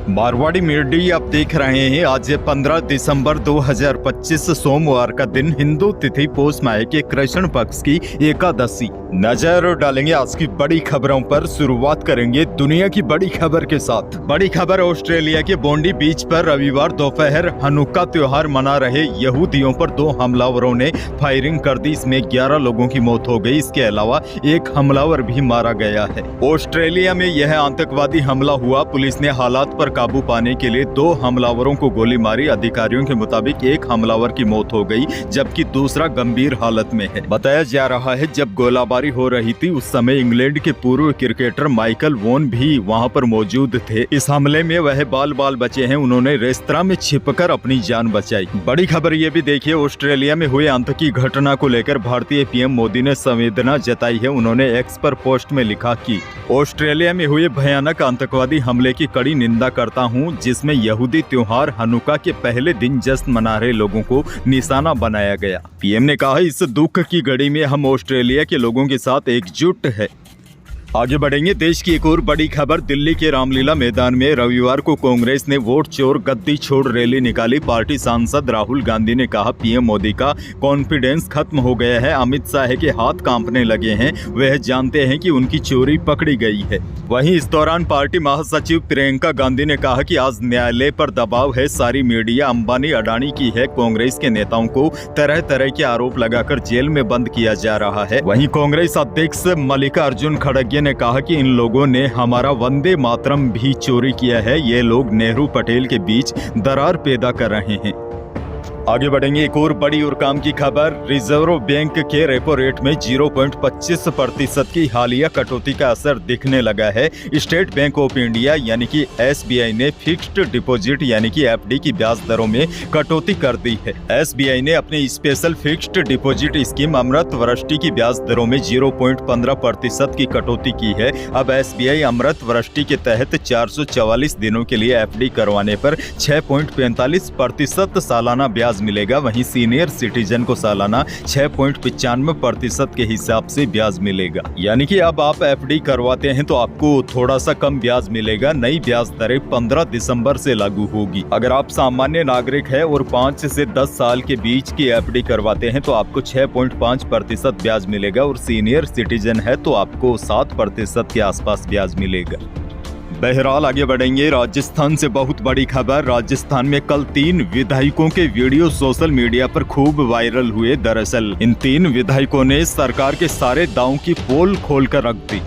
Marwari media आप देख रहे हैं। आज 15 दिसंबर 2025 सोमवार का दिन, हिंदू तिथि पौष माह के कृष्ण पक्ष की एकादशी। नजर डालेंगे आज की बड़ी खबरों पर। शुरुआत करेंगे दुनिया की बड़ी खबर के साथ। बड़ी खबर, ऑस्ट्रेलिया के बोंडी बीच पर रविवार दोपहर हनुक्का त्योहार मना रहे यहूदियों पर 2 हमलावरों ने फायरिंग कर दी। इसमें 11 लोगों की मौत हो गई। इसके अलावा एक हमलावर भी मारा गया है। ऑस्ट्रेलिया में यह आतंकवादी हमला हुआ। पुलिस ने हालात पर काबू पाने के लिए 2 हमलावरों को गोली मारी। अधिकारियों के मुताबिक एक हमलावर की मौत हो गई, जबकि दूसरा गंभीर हालत में है। बताया जा रहा है जब गोलाबारी हो रही थी उस समय इंग्लैंड के पूर्व क्रिकेटर माइकल वॉन भी वहां पर मौजूद थे। इस हमले में वह बाल बचे हैं। उन्होंने रेस्तरां में छिपकर अपनी जान बचाई। बड़ी खबर ये भी देखिए, ऑस्ट्रेलिया में हुए आतंकी घटना को लेकर भारतीय पीएम मोदी ने संवेदना जताई है। उन्होंने एक्स पर पोस्ट में लिखा कि ऑस्ट्रेलिया में हुए भयानक आतंकवादी हमले की कड़ी निंदा करता हूं, जिसमें यहूदी त्योहार हनुक्का के पहले दिन जश्न मना रहे लोगों को निशाना बनाया गया। पीएम ने कहा, इस दुख की घड़ी में हम ऑस्ट्रेलिया के लोगों के साथ एकजुट है। आगे बढ़ेंगे। देश की एक और बड़ी खबर, दिल्ली के रामलीला मैदान में रविवार को कांग्रेस ने वोट चोर गद्दी छोड़ रैली निकाली। पार्टी सांसद राहुल गांधी ने कहा, पीएम मोदी का कॉन्फिडेंस खत्म हो गया है। अमित शाह के हाथ कांपने लगे हैं। वह जानते हैं कि उनकी चोरी पकड़ी गई है। वहीं इस दौरान पार्टी महासचिव प्रियंका गांधी ने कहा कि आज न्यायालय पर दबाव है। सारी मीडिया अंबानी अडानी की है। कांग्रेस के नेताओं को तरह तरह के आरोप लगाकर जेल में बंद किया जा रहा है। वहीं कांग्रेस अध्यक्ष मल्लिकार्जुन खड़गे ने कहा कि इन लोगों ने हमारा वंदे मातरम भी चोरी किया है। ये लोग नेहरू पटेल के बीच दरार पैदा कर रहे हैं। आगे बढ़ेंगे। एक और बड़ी और काम की खबर, रिजर्व बैंक के रेपो रेट में 0.25% की हालिया कटौती का असर दिखने लगा है। स्टेट बैंक ऑफ इंडिया यानी कि एसबीआई ने फिक्स्ड डिपॉजिट यानी कि एफडी की ब्याज दरों में कटौती कर दी है। एसबीआई ने अपनी स्पेशल फिक्स्ड डिपॉजिट स्कीम अमृत वृष्टि की ब्याज दरों में 0.15% की कटौती की है। अब एसबीआई अमृत वृष्टि के तहत 444 दिनों के लिए एफडी करवाने पर 6.45% सालाना ब्याज मिलेगा। वहीं सीनियर सिटीजन को सालाना 6.95% के हिसाब से ब्याज मिलेगा। यानी कि अब आप एफडी करवाते हैं तो आपको थोड़ा सा कम ब्याज मिलेगा। नई ब्याज दरें 15 दिसंबर से लागू होगी। अगर आप सामान्य नागरिक है और 5 से 10 साल के बीच की एफडी करवाते हैं तो आपको 6.5% ब्याज मिलेगा और सीनियर सिटीजन है तो आपको 7% के आसपास ब्याज मिलेगा। बहरहाल आगे बढ़ेंगे। राजस्थान से बहुत बड़ी खबर, राजस्थान में कल 3 विधायकों के वीडियो सोशल मीडिया पर खूब वायरल हुए। दरअसल इन 3 विधायकों ने सरकार के सारे दांव की पोल खोलकर रख दी।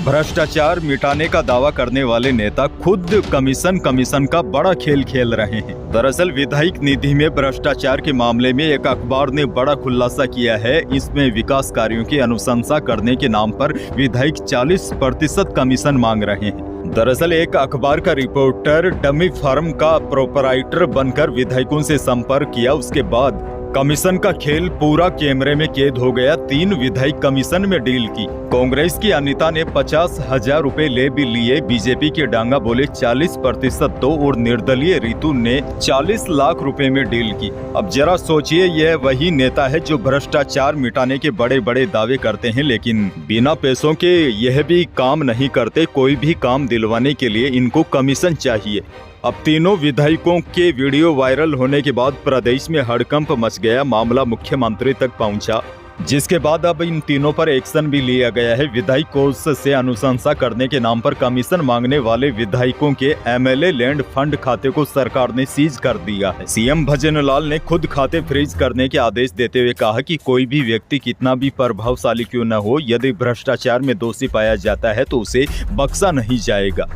भ्रष्टाचार मिटाने का दावा करने वाले नेता खुद कमीशन का बड़ा खेल खेल रहे हैं। दरअसल विधायक निधि में भ्रष्टाचार के मामले में एक अखबार ने बड़ा खुलासा किया है। इसमें विकास कार्यों की अनुशंसा करने के नाम पर विधायक 40% कमीशन मांग रहे हैं। दरअसल एक अखबार का रिपोर्टर डमी फर्म का प्रोपराइटर बनकर विधायकों से संपर्क किया। उसके बाद कमीशन का खेल पूरा कैमरे में कैद हो गया। 3 विधायक कमीशन में डील की। कांग्रेस की अनीता ने 50,000 रुपए ले भी लिए। बीजेपी के डांगा बोले 40% दो और निर्दलीय रितु ने 40 लाख रुपए में डील की। अब जरा सोचिए, यह वही नेता है जो भ्रष्टाचार मिटाने के बड़े बड़े दावे करते हैं, लेकिन बिना पैसों के यह भी काम नहीं करते। कोई भी काम दिलवाने के लिए इनको कमीशन चाहिए। अब तीनों विधायकों के वीडियो वायरल होने के बाद प्रदेश में हड़कंप मच गया। मामला मुख्यमंत्री तक पहुंचा, जिसके बाद अब इन तीनों पर एक्शन भी लिया गया है। विधायक कोष से अनुशंसा करने के नाम पर कमीशन मांगने वाले विधायकों के एमएलए लैंड फंड खाते को सरकार ने सीज कर दिया है। सीएम भजनलाल ने खुद खाते फ्रीज करने के आदेश देते हुए कहा कि कोई भी व्यक्ति कितना भी प्रभावशाली क्यों न हो, यदि भ्रष्टाचार में दोषी पाया जाता है तो उसे बख्शा नहीं जाएगा।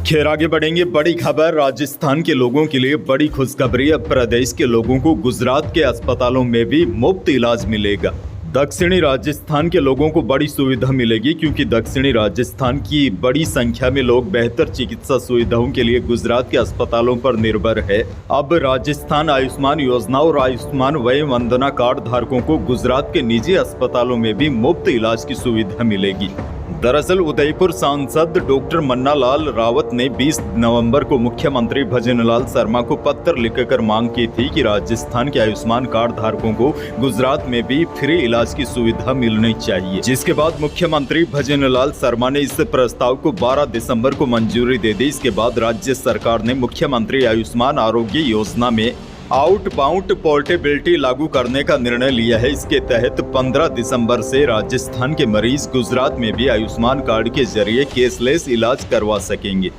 खैर आगे बढ़ेंगे। बड़ी खबर, राजस्थान के लोगों के लिए बड़ी खुशखबरी। अब प्रदेश के लोगों को गुजरात के अस्पतालों में भी मुफ्त इलाज मिलेगा। दक्षिणी राजस्थान के लोगों को बड़ी सुविधा मिलेगी, क्योंकि दक्षिणी राजस्थान की बड़ी संख्या में लोग बेहतर चिकित्सा सुविधाओं के लिए गुजरात के अस्पतालों पर निर्भर है। अब राजस्थान आयुष्मान योजना और आयुष्मान वय वंदना कार्ड धारकों को गुजरात के निजी अस्पतालों में भी मुफ्त इलाज की सुविधा मिलेगी। दरअसल उदयपुर सांसद डॉक्टर मन्ना लाल रावत ने 20 नवंबर को मुख्यमंत्री भजनलाल शर्मा को पत्र लिखकर मांग की थी कि राजस्थान के आयुष्मान कार्ड धारकों को गुजरात में भी फ्री इलाज की सुविधा मिलनी चाहिए, जिसके बाद मुख्यमंत्री भजनलाल शर्मा ने इस प्रस्ताव को 12 दिसंबर को मंजूरी दे दी। इसके बाद राज्य सरकार ने मुख्यमंत्री आयुष्मान आरोग्य योजना में आउटबाउंड पोर्टेबिलिटी लागू करने का निर्णय लिया है। इसके तहत 15 दिसंबर से राजस्थान के मरीज गुजरात में भी आयुष्मान कार्ड के जरिए केसलेस इलाज करवा सकेंगे।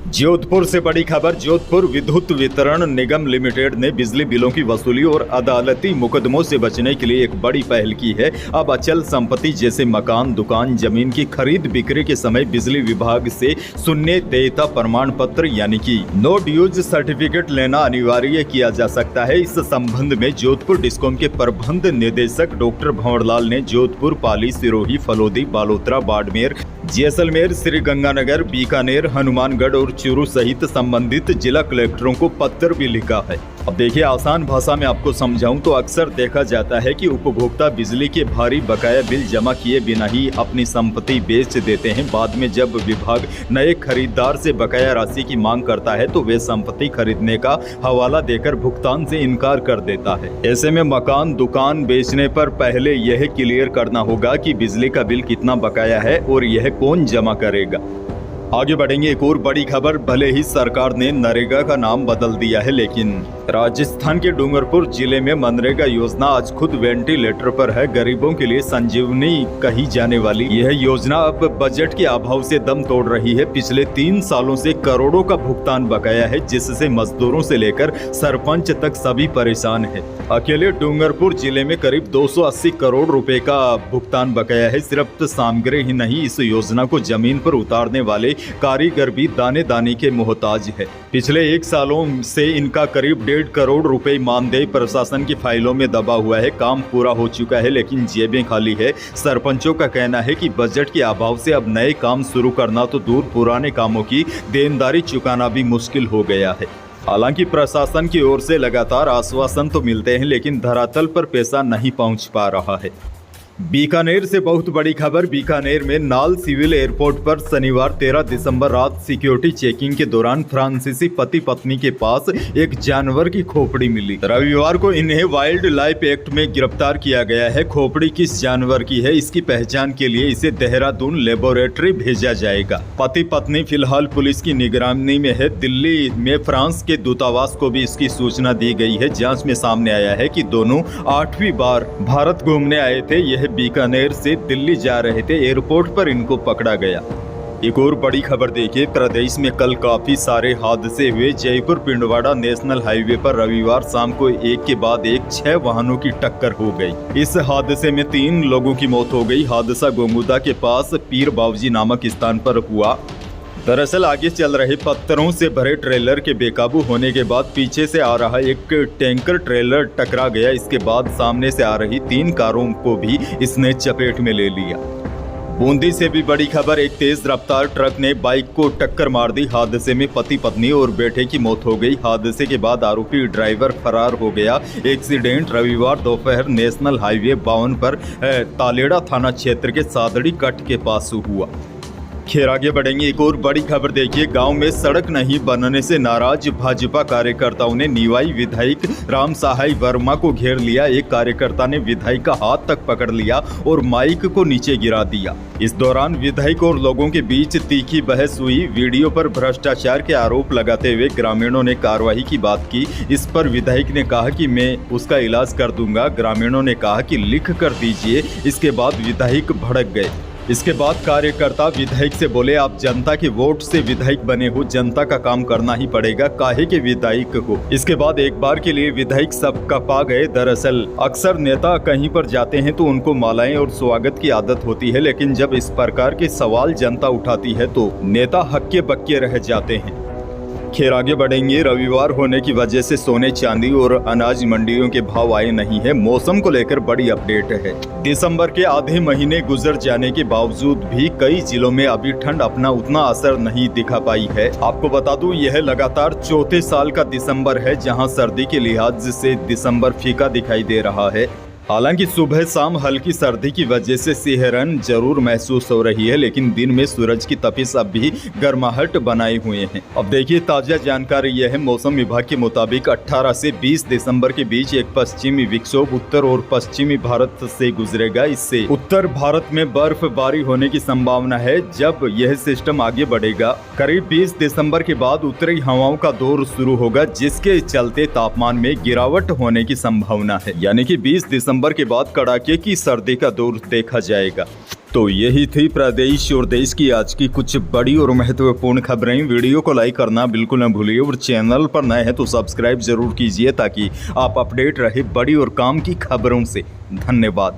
जोधपुर से बड़ी खबर। जोधपुर विद्युत वितरण निगम लिमिटेड ने बिजली बिलों की वसूली और अदालती मुकदमों से बचने के लिए एक बड़ी पहल की है। अब अचल संपत्ति जैसे मकान, दुकान, जमीन की खरीद बिक्री के समय बिजली विभाग से शून्य देयता प्रमाण पत्र यानी कि नो ड्यूज सर्टिफिकेट लेना अनिवार्य किया जा सकता है। इस संबंध में जोधपुर डिस्कॉम के प्रबंध निदेशक डॉक्टर भंवरलाल ने जोधपुर, पाली, सिरोही, फलोदी, बालोतरा, बाड़मेर, जैसलमेर, श्रीगंगानगर, बीकानेर, हनुमानगढ़ और चूरू सहित संबंधित जिला कलेक्टरों को पत्र भी लिखा है। अब देखिए, आसान भाषा में आपको समझाऊं तो अक्सर देखा जाता है कि उपभोक्ता बिजली के भारी बकाया बिल जमा किए बिना ही अपनी संपत्ति बेच देते हैं। बाद में जब विभाग नए खरीदार से बकाया राशि की मांग करता है तो वे संपत्ति खरीदने का हवाला देकर भुगतान से इनकार कर देता है। ऐसे में मकान, दुकान बेचने पर पहले यह क्लियर करना होगा कि बिजली का बिल कितना बकाया है और यह कौन जमा करेगा। आगे बढ़ेंगे। एक और बड़ी खबर। भले ही सरकार ने नरेगा का नाम बदल दिया है, लेकिन राजस्थान के डूंगरपुर जिले में मनरेगा योजना आज खुद वेंटिलेटर पर है। गरीबों के लिए संजीवनी कही जाने वाली यह योजना अब बजट के अभाव से दम तोड़ रही है। पिछले 3 सालों से करोड़ों का भुगतान बकाया है, जिससे मजदूरों से लेकर सरपंच तक सभी परेशान है। अकेले डूंगरपुर जिले में करीब 280 करोड़ रुपए का भुगतान बकाया है। सिर्फ सामग्री ही नहीं, इस योजना को जमीन पर उतारने वाले कारीगर भी दाने दाने के मोहताज है। पिछले 1 सालों से इनका करीब 1.5 करोड़ रुपए मानदेय प्रशासन की फाइलों में दबा हुआ है। काम पूरा हो चुका है, लेकिन जेबें खाली है। सरपंचों का कहना है कि बजट के अभाव से अब नए काम शुरू करना तो दूर, पुराने कामों की देनदारी चुकाना भी मुश्किल हो गया है। हालांकि प्रशासन की ओर से लगातार आश्वासन तो मिलते हैं, लेकिन धरातल पर पैसा नहीं पहुंच पा रहा है। बीकानेर से बहुत बड़ी खबर। बीकानेर में नाल सिविल एयरपोर्ट पर शनिवार 13 दिसंबर रात सिक्योरिटी चेकिंग के दौरान फ्रांसीसी पति पत्नी के पास एक जानवर की खोपड़ी मिली। रविवार को इन्हें वाइल्ड लाइफ एक्ट में गिरफ्तार किया गया है। खोपड़ी किस जानवर की है, इसकी पहचान के लिए इसे देहरादून लेबोरेटरी भेजा जाएगा। पति पत्नी फिलहाल पुलिस की निगरानी में है। दिल्ली में फ्रांस के दूतावास को भी इसकी सूचना दी गई है। जांच में सामने आया है कि दोनों 8वीं बार भारत घूमने आए थे। यह बीकानेर से दिल्ली जा रहे थे। एयरपोर्ट पर इनको पकड़ा गया। एक और बड़ी खबर देखिए। प्रदेश में कल काफी सारे हादसे हुए। जयपुर पिंडवाड़ा नेशनल हाईवे पर रविवार शाम को एक के बाद एक 6 वाहनों की टक्कर हो गई। इस हादसे में 3 लोगों की मौत हो गई। हादसा गोंगुदा के पास पीर बावजी नामक स्थान पर हुआ। दरअसल आगे चल रहे पत्थरों से भरे ट्रेलर के बेकाबू होने के बाद पीछे से आ रहा एक टैंकर ट्रेलर टकरा गया। इसके बाद सामने से आ रही 3 कारों को भी इसने चपेट में ले लिया। बूंदी से भी बड़ी खबर। एक तेज रफ्तार ट्रक ने बाइक को टक्कर मार दी। हादसे में पति पत्नी और बेटे की मौत हो गई। हादसे के बाद आरोपी ड्राइवर फरार हो गया। एक्सीडेंट रविवार दोपहर नेशनल हाईवे 52 पर तालेड़ा थाना क्षेत्र के सादड़ी कट के पास हुआ। खैर आगे बढ़ेंगे। एक और बड़ी खबर देखिए। गांव में सड़क नहीं बनने से नाराज भाजपा कार्यकर्ताओं ने निवाई विधायक राम सहाय वर्मा को घेर लिया। एक कार्यकर्ता ने विधायक का हाथ तक पकड़ लिया और माइक को नीचे गिरा दिया। इस दौरान विधायक और लोगों के बीच तीखी बहस हुई। वीडियो पर भ्रष्टाचार के आरोप लगाते हुए ग्रामीणों ने कार्रवाई की बात की। इस पर विधायक ने कहा कि मैं उसका इलाज कर दूंगा। ग्रामीणों ने कहा कि लिख कर दीजिए। इसके बाद विधायक भड़क गए। इसके बाद कार्यकर्ता विधायक से बोले, आप जनता के वोट से विधायक बने हो, जनता का काम करना ही पड़ेगा, काहे के विधायक हो। इसके बाद एक बार के लिए विधायक सब कपा गए। दरअसल अक्सर नेता कहीं पर जाते हैं तो उनको मालाएं और स्वागत की आदत होती है, लेकिन जब इस प्रकार के सवाल जनता उठाती है तो नेता हक्के बक्के रह जाते हैं। खैर आगे बढ़ेंगे। रविवार होने की वजह से सोने, चांदी और अनाज मंडियों के भाव आए नहीं है। मौसम को लेकर बड़ी अपडेट है। दिसंबर के आधे महीने गुजर जाने के बावजूद भी कई जिलों में अभी ठंड अपना उतना असर नहीं दिखा पाई है। आपको बता दूं, यह लगातार 4थे साल का दिसंबर है जहां सर्दी के लिहाज से दिसंबर फीका दिखाई दे रहा है। हालांकि सुबह शाम हल्की सर्दी की वजह से सिहरन जरूर महसूस हो रही है, लेकिन दिन में सूरज की तपिश अब भी गर्माहट बनाए हुए हैं। अब देखिए ताजा जानकारी यह है, मौसम विभाग के मुताबिक 18 से 20 दिसंबर के बीच एक पश्चिमी विक्षोभ उत्तर और पश्चिमी भारत से गुजरेगा। इससे उत्तर भारत में बर्फबारी होने की संभावना है। जब यह सिस्टम आगे बढ़ेगा, करीब 20 दिसंबर के बाद उत्तरी हवाओं का दौर शुरू होगा, जिसके चलते तापमान में गिरावट होने की संभावना है। यानी कि 20 दिसंबर के बाद कड़ाके की सर्दी का दौर देखा जाएगा। तो यही थी प्रदेश और देश की आज की कुछ बड़ी और महत्वपूर्ण खबरें। वीडियो को लाइक करना बिल्कुल न भूलिए और चैनल पर नए हैं तो सब्सक्राइब जरूर कीजिए ताकि आप अपडेट रहे बड़ी और काम की खबरों से। धन्यवाद।